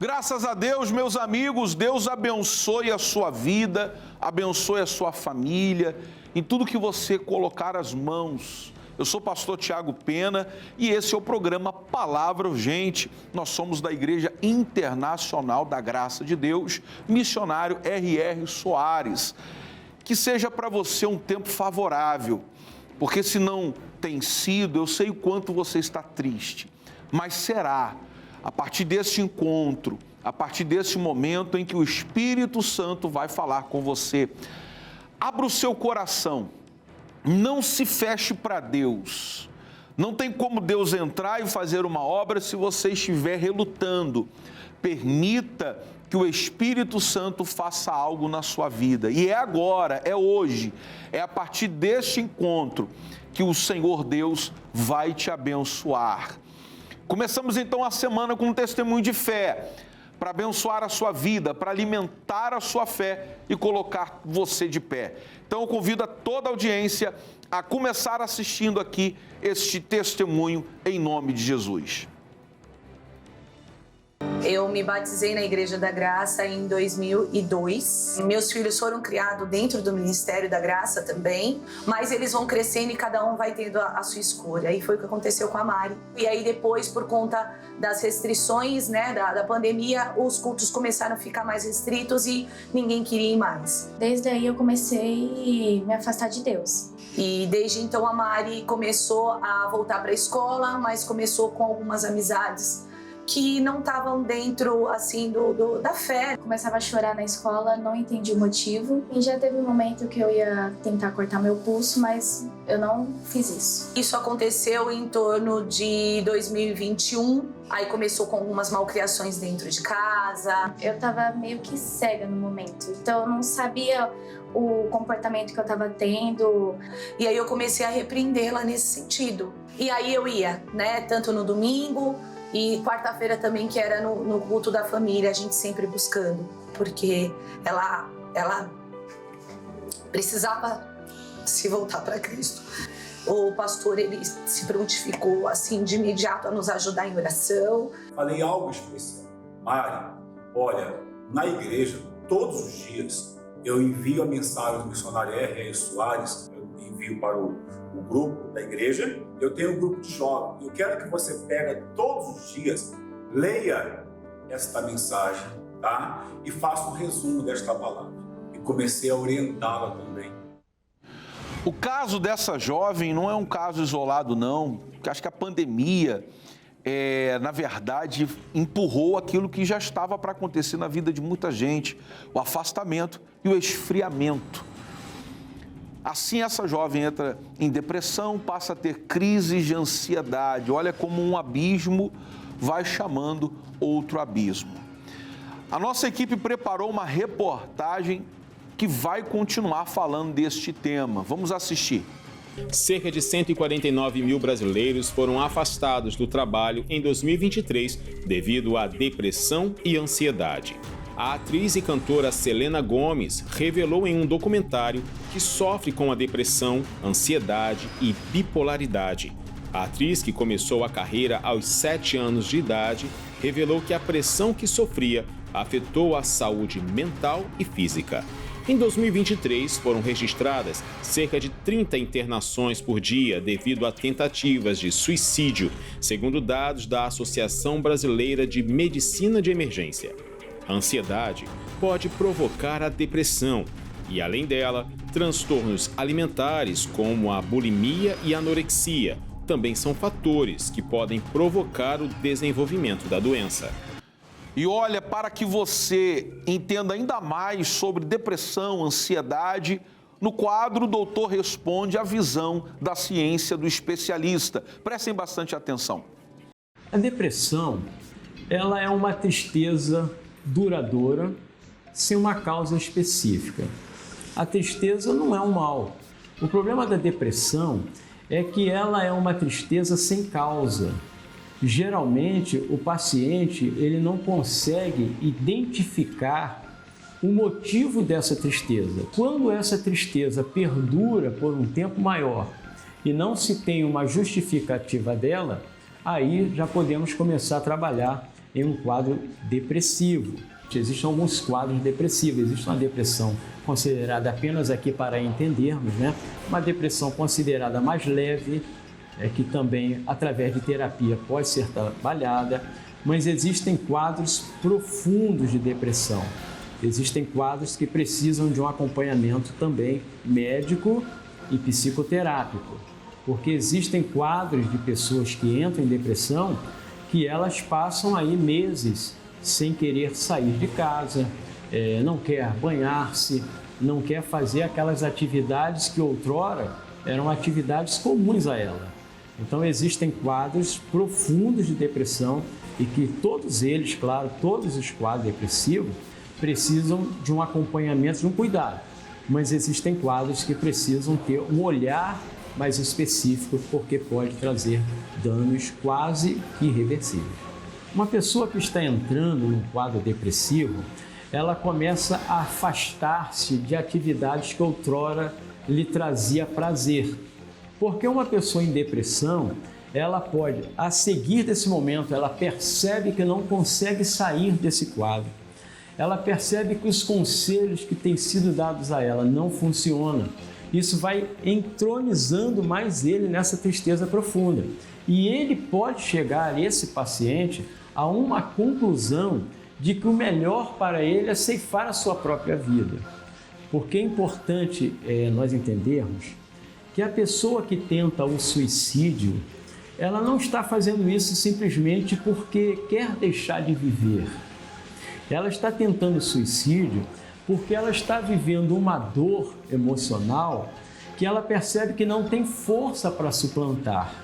Graças a Deus, meus amigos, Deus abençoe a sua vida, abençoe a sua família, em tudo que você colocar as mãos. Eu sou o pastor Tiago Pena e esse é o programa Palavra Urgente. Nós somos da Igreja Internacional da Graça de Deus, missionário R.R. Soares. Que seja para você um tempo favorável, porque se não tem sido, eu sei o quanto você está triste, mas será a partir deste encontro, a partir desse momento em que o Espírito Santo vai falar com você. Abra o seu coração, não se feche para Deus. Não tem como Deus entrar e fazer uma obra se você estiver relutando. Permita que o Espírito Santo faça algo na sua vida. E é agora, é hoje, é a partir deste encontro que o Senhor Deus vai te abençoar. Começamos então a semana com um testemunho de fé, para abençoar a sua vida, para alimentar a sua fé e colocar você de pé. Então eu convido a toda a audiência a começar assistindo aqui este testemunho em nome de Jesus. Eu me batizei na Igreja da Graça em 2002. Meus filhos foram criados dentro do Ministério da Graça também, mas eles vão crescendo e cada um vai tendo a sua escolha. E foi o que aconteceu com a Mari. E aí depois, por conta das restrições, da pandemia, os cultos começaram a ficar mais restritos e ninguém queria ir mais. Desde aí eu comecei a me afastar de Deus. E desde então a Mari começou a voltar para a escola, mas começou com algumas amizades que não estavam dentro, assim, da fé. Começava a chorar na escola, não entendi o motivo. E já teve um momento que eu ia tentar cortar meu pulso, mas eu não fiz isso. Isso aconteceu em torno de 2021. Aí começou com algumas malcriações dentro de casa. Eu tava meio que cega no momento, então eu não sabia o comportamento que eu tava tendo. E aí eu comecei a repreendê-la nesse sentido. E aí eu ia, tanto no domingo e quarta-feira também, que era no culto da família, a gente sempre buscando, porque ela precisava se voltar para Cristo. O pastor, ele se prontificou assim de imediato a nos ajudar em oração. Falei algo especial. Mari, olha, na igreja, todos os dias, eu envio a mensagem do missionário R.R. Soares, eu envio para o grupo da igreja, eu tenho um grupo de jovens. Eu quero que você pegue todos os dias, leia esta mensagem, tá? E faça um resumo desta palavra. E comecei a orientá-la também. O caso dessa jovem não é um caso isolado, não. Acho que a pandemia, na verdade, empurrou aquilo que já estava para acontecer na vida de muita gente, o afastamento e o esfriamento. Assim, essa jovem entra em depressão, passa a ter crises de ansiedade. Olha como um abismo vai chamando outro abismo. A nossa equipe preparou uma reportagem que vai continuar falando deste tema. Vamos assistir. Cerca de 149 mil brasileiros foram afastados do trabalho em 2023 devido à depressão e ansiedade. A atriz e cantora Selena Gomez revelou em um documentário que sofre com a depressão, ansiedade e bipolaridade. A atriz, que começou a carreira aos 7 anos de idade, revelou que a pressão que sofria afetou a saúde mental e física. Em 2023, foram registradas cerca de 30 internações por dia devido a tentativas de suicídio, segundo dados da Associação Brasileira de Medicina de Emergência. A ansiedade pode provocar a depressão e, além dela, transtornos alimentares como a bulimia e a anorexia também são fatores que podem provocar o desenvolvimento da doença. E olha, para que você entenda ainda mais sobre depressão, ansiedade, no quadro o doutor responde à visão da ciência do especialista. Prestem bastante atenção. A depressão, ela é uma tristeza duradoura, sem uma causa específica. A tristeza não é um mal. O problema da depressão é que ela é uma tristeza sem causa. Geralmente, o paciente ele não consegue identificar o motivo dessa tristeza. Quando essa tristeza perdura por um tempo maior e não se tem uma justificativa dela, aí já podemos começar a trabalhar em um quadro depressivo. Existem alguns quadros depressivos. Existe uma depressão considerada apenas aqui para entendermos, né? Uma depressão considerada mais leve, que também, através de terapia, pode ser trabalhada, mas existem quadros profundos de depressão. Existem quadros que precisam de um acompanhamento também médico e psicoterápico, porque existem quadros de pessoas que entram em depressão que elas passam aí meses sem querer sair de casa, não quer banhar-se, não quer fazer aquelas atividades que outrora eram atividades comuns a ela. Então existem quadros profundos de depressão e que todos eles, claro, todos os quadros depressivos precisam de um acompanhamento, de um cuidado. Mas existem quadros que precisam ter um olhar mais específico porque pode trazer danos quase que irreversíveis. Uma pessoa que está entrando num quadro depressivo, ela começa a afastar-se de atividades que outrora lhe trazia prazer. Porque uma pessoa em depressão, ela pode, a seguir desse momento, ela percebe que não consegue sair desse quadro. Ela percebe que os conselhos que têm sido dados a ela não funcionam. Isso vai entronizando mais ele nessa tristeza profunda. E ele pode chegar, esse paciente, a uma conclusão de que o melhor para ele é ceifar a sua própria vida. Porque é importante nós entendermos que a pessoa que tenta o suicídio, ela não está fazendo isso simplesmente porque quer deixar de viver. Ela está tentando o suicídio porque ela está vivendo uma dor emocional que ela percebe que não tem força para suplantar.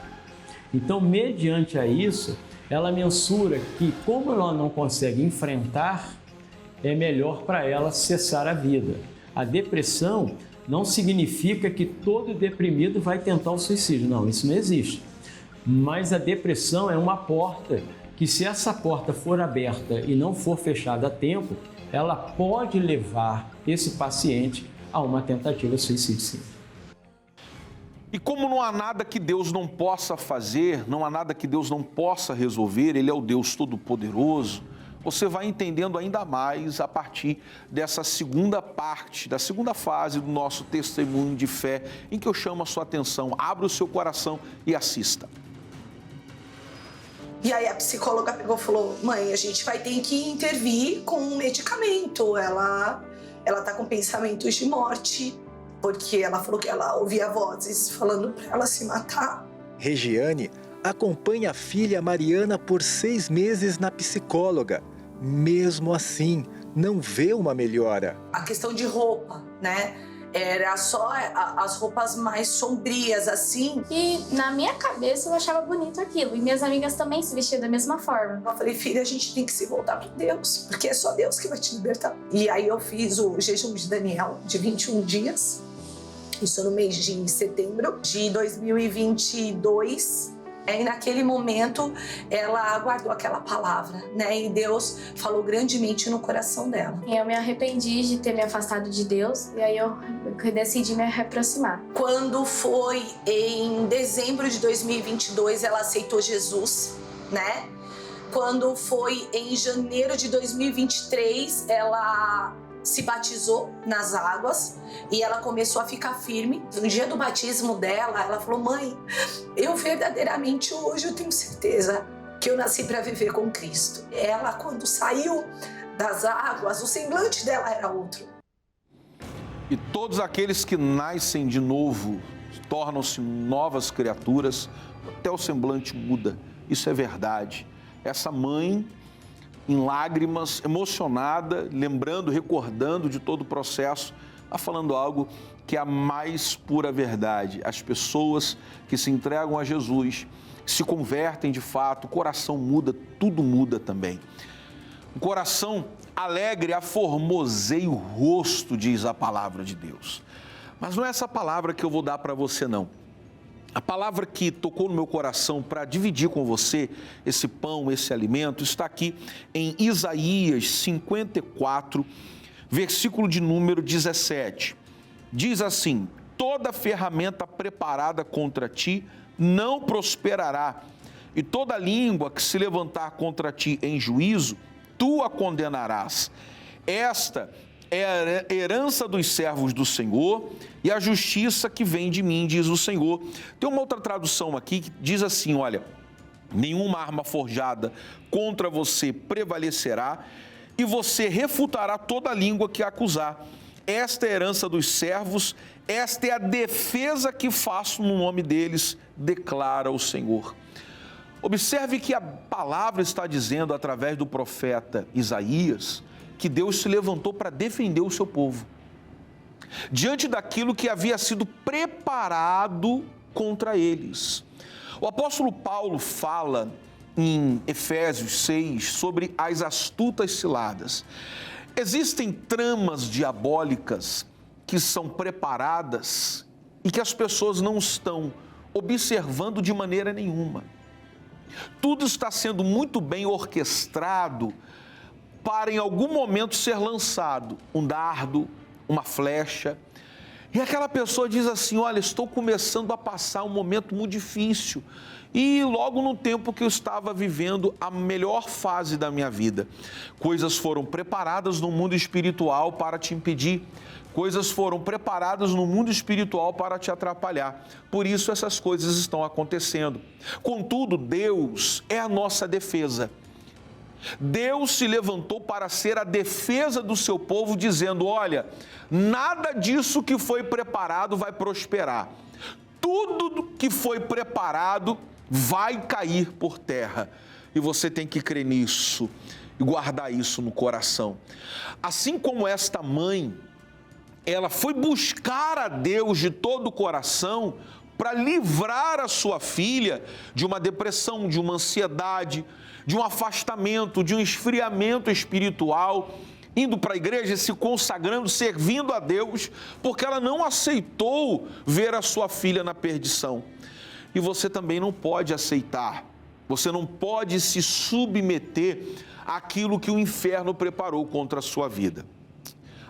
Então, mediante a isso, ela mensura que, como ela não consegue enfrentar, é melhor para ela cessar a vida. A depressão não significa que todo deprimido vai tentar o suicídio. Não, isso não existe. Mas a depressão é uma porta que, se essa porta for aberta e não for fechada a tempo, ela pode levar esse paciente a uma tentativa de suicídio, sim. E como não há nada que Deus não possa fazer, não há nada que Deus não possa resolver, Ele é o Deus Todo-Poderoso, você vai entendendo ainda mais a partir dessa segunda parte, da segunda fase do nosso testemunho de fé, em que eu chamo a sua atenção. Abra o seu coração e assista. E aí a psicóloga pegou e falou: mãe, a gente vai ter que intervir com um medicamento. Ela tá com pensamentos de morte, porque ela falou que ela ouvia vozes falando para ela se matar. Regiane acompanha a filha Mariana por 6 meses na psicóloga. Mesmo assim, não vê uma melhora. A questão de roupa, né? Era só as roupas mais sombrias, assim. E na minha cabeça eu achava bonito aquilo. E minhas amigas também se vestiam da mesma forma. Eu falei: filha, a gente tem que se voltar para Deus, porque é só Deus que vai te libertar. E aí eu fiz o jejum de Daniel de 21 dias. Isso no mês de setembro de 2022. E naquele momento, ela guardou aquela palavra, né? E Deus falou grandemente no coração dela. Eu me arrependi de ter me afastado de Deus, e aí eu decidi me reaproximar. Quando foi em dezembro de 2022, ela aceitou Jesus, né? Quando foi em janeiro de 2023, ela se batizou nas águas e ela começou a ficar firme. No dia do batismo dela, ela falou: mãe, eu verdadeiramente hoje eu tenho certeza que eu nasci para viver com Cristo. Ela, quando saiu das águas, o semblante dela era outro. E todos aqueles que nascem de novo tornam-se novas criaturas, até o semblante muda. Isso é verdade. Essa mãe, em lágrimas, emocionada, lembrando, recordando de todo o processo, está falando algo que é a mais pura verdade. As pessoas que se entregam a Jesus, se convertem de fato, o coração muda, tudo muda também. O coração alegre aformoseia o rosto, diz a palavra de Deus. Mas não é essa palavra que eu vou dar para você, não. A palavra que tocou no meu coração para dividir com você esse pão, esse alimento, está aqui em Isaías 54, versículo de número 17. Diz assim: toda ferramenta preparada contra ti não prosperará, e toda língua que se levantar contra ti em juízo, tu a condenarás. Esta é a herança dos servos do Senhor e a justiça que vem de mim, diz o Senhor. Tem uma outra tradução aqui que diz assim, olha, nenhuma arma forjada contra você prevalecerá e você refutará toda língua que acusar. Esta é a herança dos servos, esta é a defesa que faço no nome deles, declara o Senhor. Observe que a palavra está dizendo, através do profeta Isaías, que Deus se levantou para defender o seu povo. Diante daquilo que havia sido preparado contra eles. O apóstolo Paulo fala em Efésios 6 sobre as astutas ciladas. Existem tramas diabólicas que são preparadas e que as pessoas não estão observando de maneira nenhuma. Tudo está sendo muito bem orquestrado para em algum momento ser lançado um dardo, uma flecha. E aquela pessoa diz assim, olha, estou começando a passar um momento muito difícil. E logo no tempo que eu estava vivendo a melhor fase da minha vida. Coisas foram preparadas no mundo espiritual para te impedir. Coisas foram preparadas no mundo espiritual para te atrapalhar. Por isso essas coisas estão acontecendo. Contudo, Deus é a nossa defesa. Deus se levantou para ser a defesa do seu povo, dizendo, olha, nada disso que foi preparado vai prosperar. Tudo que foi preparado vai cair por terra. E você tem que crer nisso e guardar isso no coração. Assim como esta mãe, ela foi buscar a Deus de todo o coração para livrar a sua filha de uma depressão, de uma ansiedade, de um afastamento, de um esfriamento espiritual, indo para a igreja, se consagrando, servindo a Deus, porque ela não aceitou ver a sua filha na perdição. E você também não pode aceitar, você não pode se submeter àquilo que o inferno preparou contra a sua vida.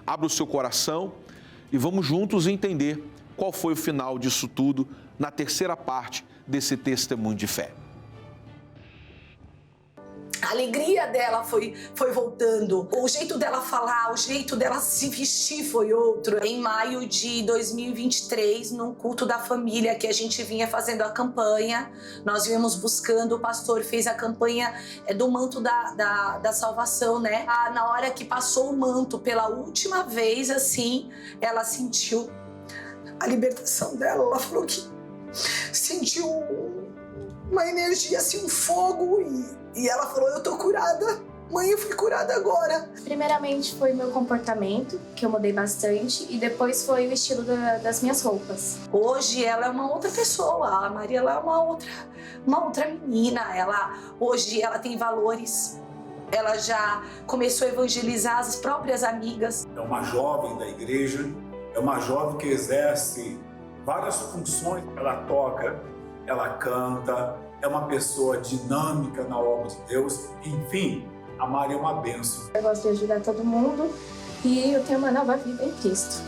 Abra o seu coração e vamos juntos entender qual foi o final disso tudo na terceira parte desse testemunho de fé. A alegria dela foi voltando, o jeito dela falar, o jeito dela se vestir foi outro. Em maio de 2023, num culto da família que a gente vinha fazendo a campanha, nós viemos buscando, o pastor fez a campanha do manto da salvação, né? Na hora que passou o manto pela última vez, assim, ela sentiu a libertação dela. Ela falou que sentiu uma energia, assim, um fogo e ela falou, eu tô curada. Mãe, eu fui curada agora. Primeiramente foi meu comportamento, que eu mudei bastante, e depois foi o estilo das minhas roupas. Hoje ela é uma outra pessoa, a Maria ela é uma outra menina. Hoje ela tem valores, ela já começou a evangelizar as próprias amigas. É uma jovem da igreja, é uma jovem que exerce várias funções. Ela toca, ela canta, é uma pessoa dinâmica na obra de Deus, enfim, a Maria é uma bênção. Eu gosto de ajudar todo mundo e eu tenho uma nova vida em Cristo.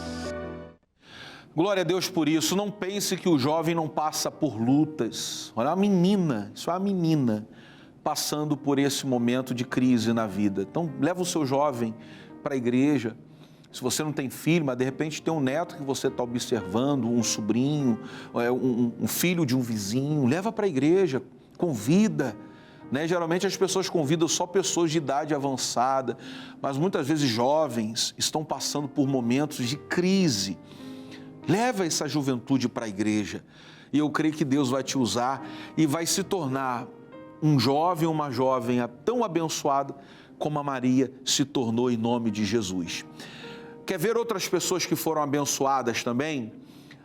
Glória a Deus por isso. Não pense que o jovem não passa por lutas. Olha, uma menina, isso é uma menina passando por esse momento de crise na vida. Então, leva o seu jovem para a igreja. Se você não tem filho, mas de repente tem um neto que você está observando, um sobrinho, um filho de um vizinho, leva para a igreja, convida. Né? Geralmente as pessoas convidam só pessoas de idade avançada, mas muitas vezes jovens estão passando por momentos de crise. Leva essa juventude para a igreja e eu creio que Deus vai te usar e vai se tornar um jovem ou uma jovem tão abençoado como a Maria se tornou em nome de Jesus. Quer ver outras pessoas que foram abençoadas também?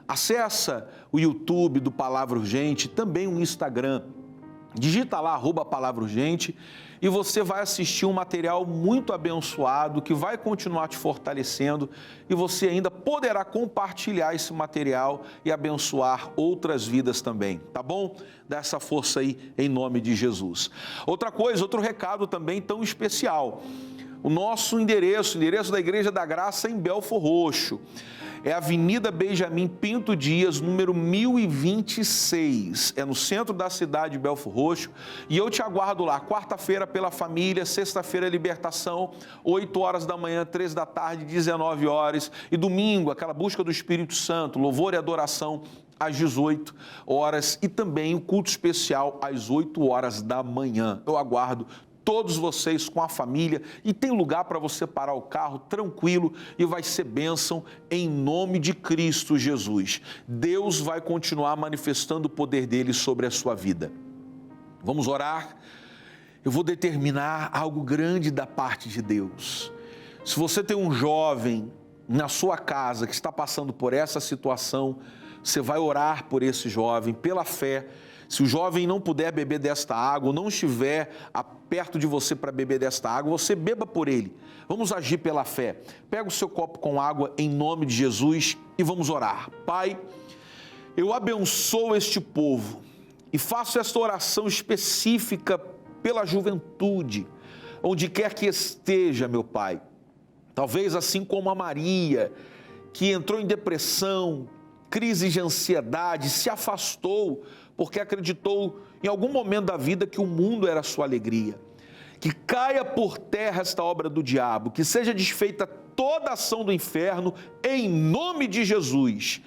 Acessa o YouTube do Palavra Urgente, também o Instagram. Digita lá, @Palavra Urgente, e você vai assistir um material muito abençoado que vai continuar te fortalecendo e você ainda poderá compartilhar esse material e abençoar outras vidas também, tá bom? Dá essa força aí em nome de Jesus. Outra coisa, outro recado também tão especial. O nosso endereço da Igreja da Graça em Belfor Roxo. É Avenida Benjamin Pinto Dias, número 1026. É no centro da cidade de Belford Roxo. E eu te aguardo lá, quarta-feira pela família, sexta-feira libertação, 8 horas da manhã, 3 da tarde, 19 horas. E domingo, aquela busca do Espírito Santo, louvor e adoração às 18 horas. E também o culto especial às 8 horas da manhã. Eu aguardo todos vocês com a família, e tem lugar para você parar o carro tranquilo e vai ser bênção em nome de Cristo Jesus. Deus vai continuar manifestando o poder dele sobre a sua vida. Vamos orar? Eu vou determinar algo grande da parte de Deus. Se você tem um jovem na sua casa que está passando por essa situação, você vai orar por esse jovem pela fé. Se o jovem não puder beber desta água, ou não estiver perto de você para beber desta água, você beba por ele. Vamos agir pela fé. Pega o seu copo com água em nome de Jesus e vamos orar. Pai, eu abençoo este povo e faço esta oração específica pela juventude, onde quer que esteja, meu Pai. Talvez assim como a Maria, que entrou em depressão, crise de ansiedade, se afastou, porque acreditou em algum momento da vida que o mundo era a sua alegria. Que caia por terra esta obra do diabo, que seja desfeita toda a ação do inferno, em nome de Jesus.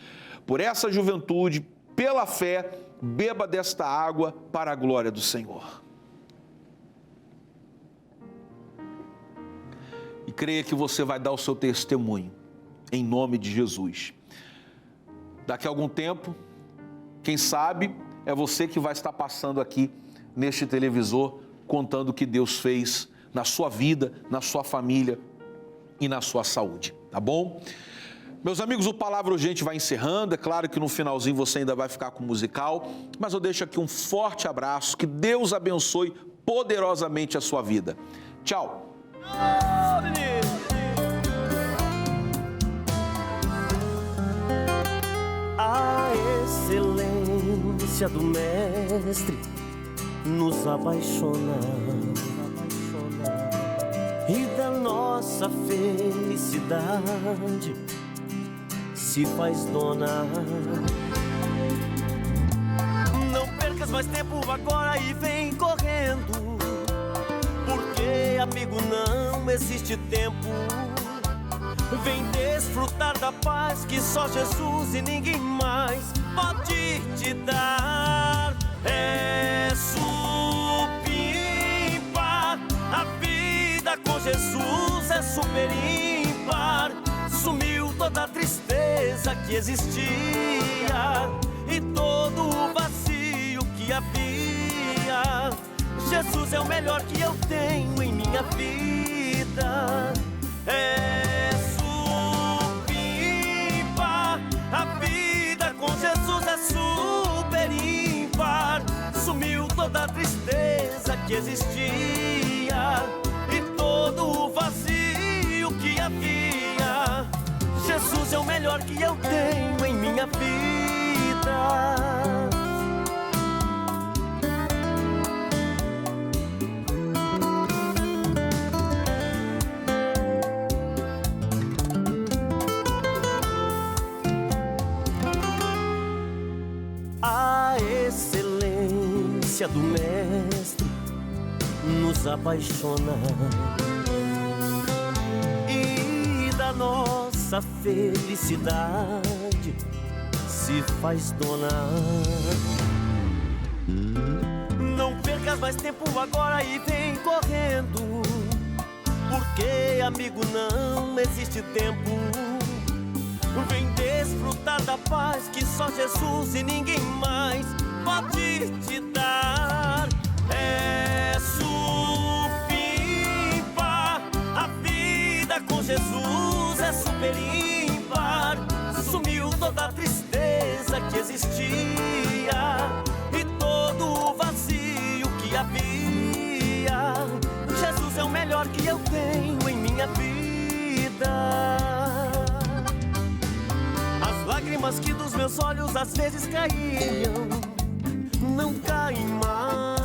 Por essa juventude, pela fé, beba desta água para a glória do Senhor. E creia que você vai dar o seu testemunho, em nome de Jesus. Daqui a algum tempo, quem sabe, é você que vai estar passando aqui neste televisor, contando o que Deus fez na sua vida, na sua família e na sua saúde, tá bom? Meus amigos, o Palavra Urgente vai encerrando, é claro que no finalzinho você ainda vai ficar com o musical, mas eu deixo aqui um forte abraço, que Deus abençoe poderosamente a sua vida. Tchau! A excelência do Mestre nos apaixona, e da nossa felicidade se faz dona. Não percas mais tempo agora e vem correndo, porque, amigo, não existe tempo. Vem desfrutar da paz que só Jesus e ninguém mais pode te dar. É supimpa, a vida com Jesus é super ímpar. Sumiu toda a tristeza que existia e todo o vazio que havia. Jesus é o melhor que eu tenho em minha vida. É supimpa, a vida com Jesus é super ímpar. Sumiu toda a tristeza que existia e todo o vazio que havia. Jesus é o melhor que eu tenho em minha vida. A excelência do Mestre nos apaixona, e da nossa felicidade se faz dona. Não percas mais tempo agora e vem correndo, porque, amigo, não existe tempo. Vem desfrutar da paz que só Jesus e ninguém mais pode te dar. É supimpa, a vida com Jesus é super ímpar. Sumiu toda a tristeza que existia e todo o vazio que havia. Jesus é o melhor que eu tenho em minha vida. Lágrimas que dos meus olhos às vezes caíam, não caem mais.